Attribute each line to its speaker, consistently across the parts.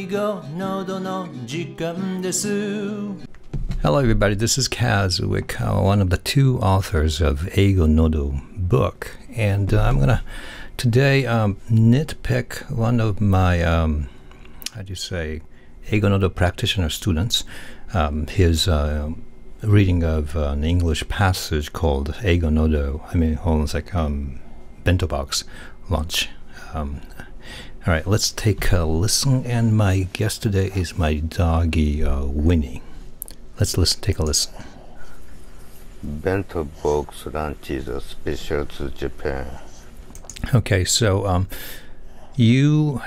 Speaker 1: Eigonodo no jikan desu.
Speaker 2: Hello everybody, this is Kazuik, one of the two authors of Eigonodo book, and I'm gonna today nitpick one of my Eigonodo practitioner students, his reading of an English passage called Eigonodo. I mean, almost like bento box lunch. All right, let's take a listen, and my guest today is my doggy Winnie. Let's listen. Take a listen.
Speaker 3: Bento box lunch is special to Japan.
Speaker 2: Okay, so your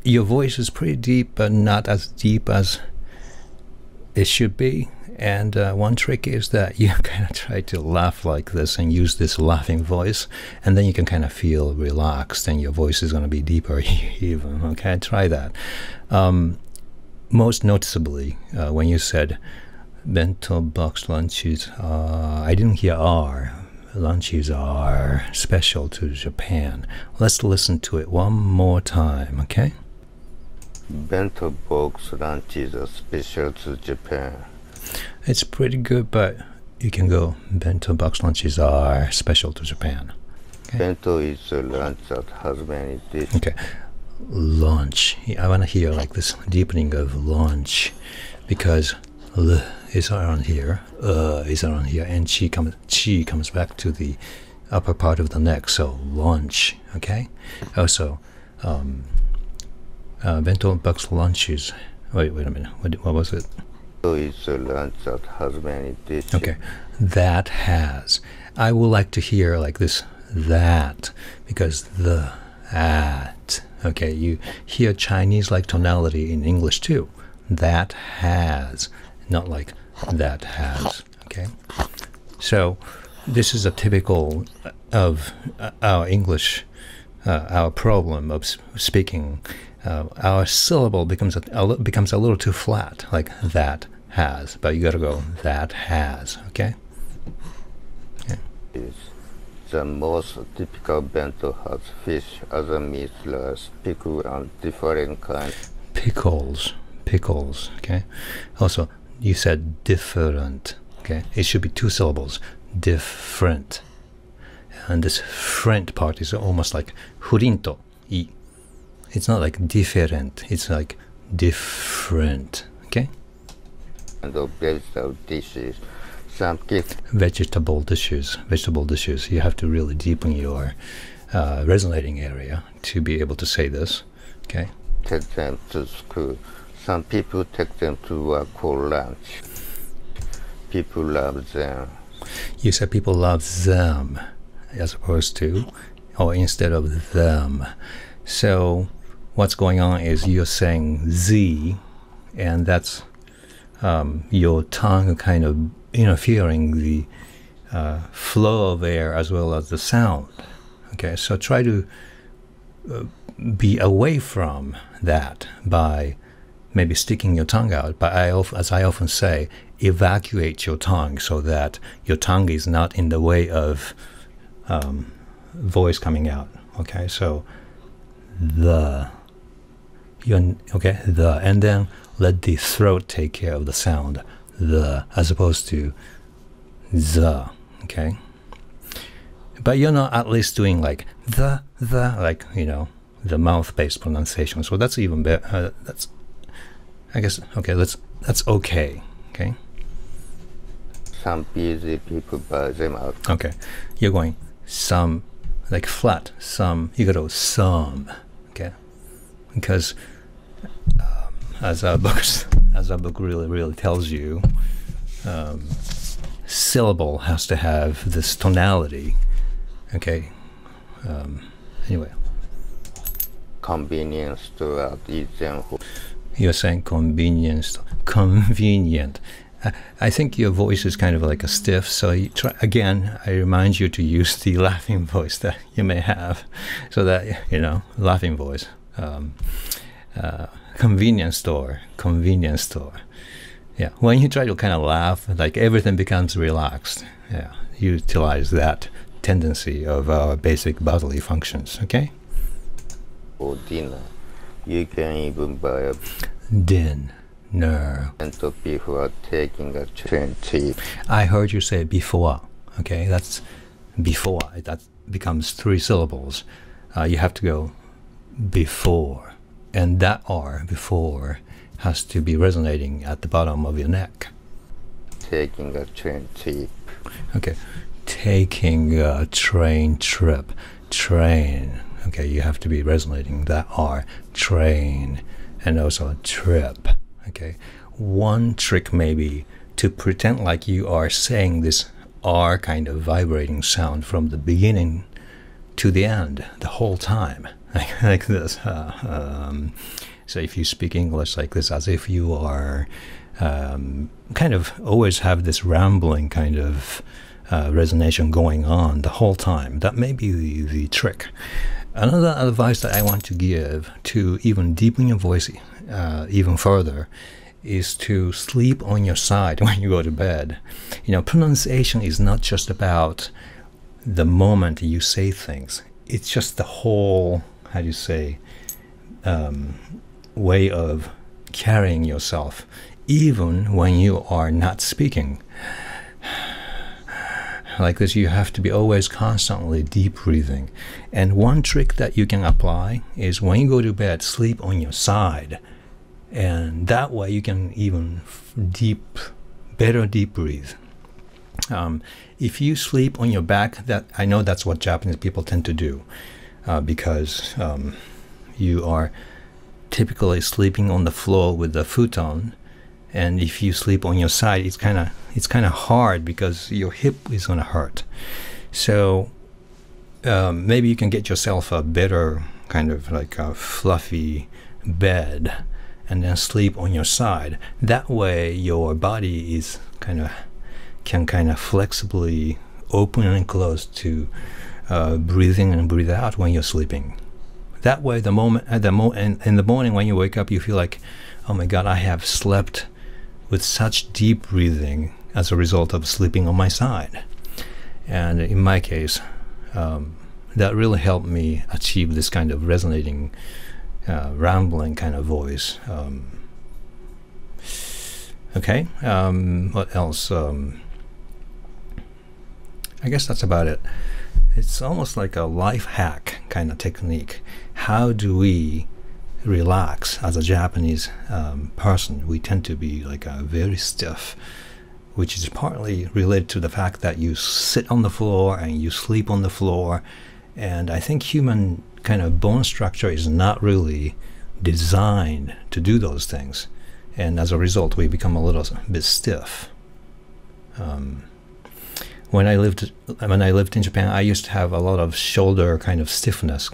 Speaker 2: voice is pretty deep, but not as deep as it should be. And one trick is that you kind of try to laugh like this and use this laughing voice, and then you can kind of feel relaxed, and your voice is going to be deeper even. Okay, try that. Most noticeably, when you said bento box lunches, I didn't hear R. Lunches are special to Japan. Let's listen to it one more time, okay?
Speaker 3: Bento box lunch is special to Japan.
Speaker 2: It's pretty good, but you can go bento box lunches are special to Japan. Okay?
Speaker 3: Bento is a lunch that has many dishes.
Speaker 2: Okay, lunch. I want to hear like this deepening of lunch, because L is around here, is around here, and chi comes back to the upper part of the neck. So lunch. Okay. Also, bento box lunches. Wait a minute. What was it?
Speaker 3: Is a lunch that has many dishes.
Speaker 2: Okay, that has. I would like to hear like this, that, because the, at. Okay, you hear Chinese-like tonality in English too. That has, not like that has. Okay, so this is a typical of our English, our problem of speaking. Our syllable becomes a little too flat, like that has, but you gotta go that has. Okay. Okay.
Speaker 3: The most typical bento has fish, other meat, rice, pickle, and different kinds.
Speaker 2: Pickles. Okay. Also, you said different. Okay. It should be two syllables. Different. And this front part is almost like furinto. I. It's not like different. It's like different. Okay.
Speaker 3: And the vegetable dishes. Some
Speaker 2: vegetable dishes. You have to really deepen your resonating area to be able to say this. Okay.
Speaker 3: Take them to school. Some people take them to work for lunch. People love them.
Speaker 2: You said people love them as opposed to, or instead of them. So what's going on is you're saying Z, and that's your tongue kind of interfering the flow of air as well as the sound. Okay, so try to be away from that by maybe sticking your tongue out. But as I often say, evacuate your tongue so that your tongue is not in the way of voice coming out. Okay, so the, and then let the throat take care of the sound, the, as opposed to the. Okay, but you're not at least doing like the, like, the mouth-based pronunciation. So that's even better. That's, I guess, okay. That's okay. Okay.
Speaker 3: Some busy people buy them out.
Speaker 2: Okay, you're going some, like flat. Some, you go some. Okay, because as our book really tells you, syllable has to have this tonality. Okay. Anyway.
Speaker 3: Convenience store eat them.
Speaker 2: You're saying convenience, convenient. I think your voice is kind of like a stiff, so you try, again, I remind you to use the laughing voice that you may have, so that, laughing voice. Convenience store. Yeah, when you try to kind of laugh, like everything becomes relaxed. Yeah, utilize that tendency of our basic bodily functions, okay?
Speaker 3: For dinner. You can even buy a
Speaker 2: dinner.
Speaker 3: before taking a train trip.
Speaker 2: I heard you say before. Okay, that's before. That becomes 3 syllables. You have to go before. And that R, before, has to be resonating at the bottom of your neck.
Speaker 3: Taking a train trip.
Speaker 2: Okay, taking a train trip. Train. Okay, you have to be resonating that R. Train. And also trip. Okay, one trick maybe to pretend like you are saying this R kind of vibrating sound from the beginning to the end, the whole time, like this. So if you speak English like this, as if you are kind of always have this rambling kind of resonation going on the whole time, that may be the trick. Another advice that I want to give to even deepen your voice even further is to sleep on your side when you go to bed. You know, pronunciation is not just about the moment you say things. It's just the whole, how do you say, way of carrying yourself, even when you are not speaking. Like this, you have to be always constantly deep breathing. And one trick that you can apply is when you go to bed, sleep on your side. And that way you can even better deep breathe. If you sleep on your back, that I know that's what Japanese people tend to do, because you are typically sleeping on the floor with the futon. And if you sleep on your side, it's kind of hard because your hip is gonna hurt. So maybe you can get yourself a better kind of like a fluffy bed, and then sleep on your side. That way, your body is can kind of flexibly open and close to breathe in and breathe out when you're sleeping. That way, in the morning when you wake up, you feel like, oh my God, I have slept with such deep breathing as a result of sleeping on my side. And in my case, that really helped me achieve this kind of resonating, rambling kind of voice. Okay, what else? I guess that's about it. It's almost like a life hack kind of technique. How do we relax as a Japanese person? We tend to be like very stiff, which is partly related to the fact that you sit on the floor and you sleep on the floor. And I think human kind of bone structure is not really designed to do those things. And as a result, we become a little bit stiff. When I lived in Japan, I used to have a lot of shoulder kind of stiffness.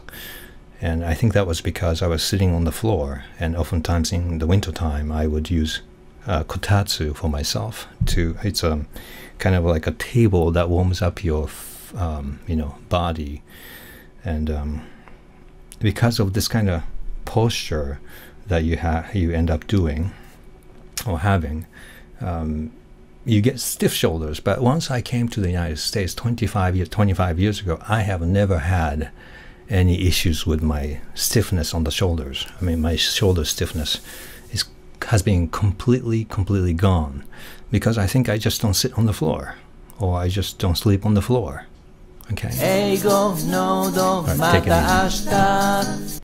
Speaker 2: And I think that was because I was sitting on the floor. And oftentimes in the wintertime, I would use kotatsu for myself. It's kind of like a table that warms up your body. And because of this kind of posture that you end up doing or having, you get stiff shoulders. But once I came to the United States 25 years ago, I have never had any issues with my stiffness on the shoulders. I mean, my shoulder stiffness has been completely gone, because I think I just don't sit on the floor, or I just don't sleep on the floor. Okay. Eigonodo,
Speaker 1: mata ashita.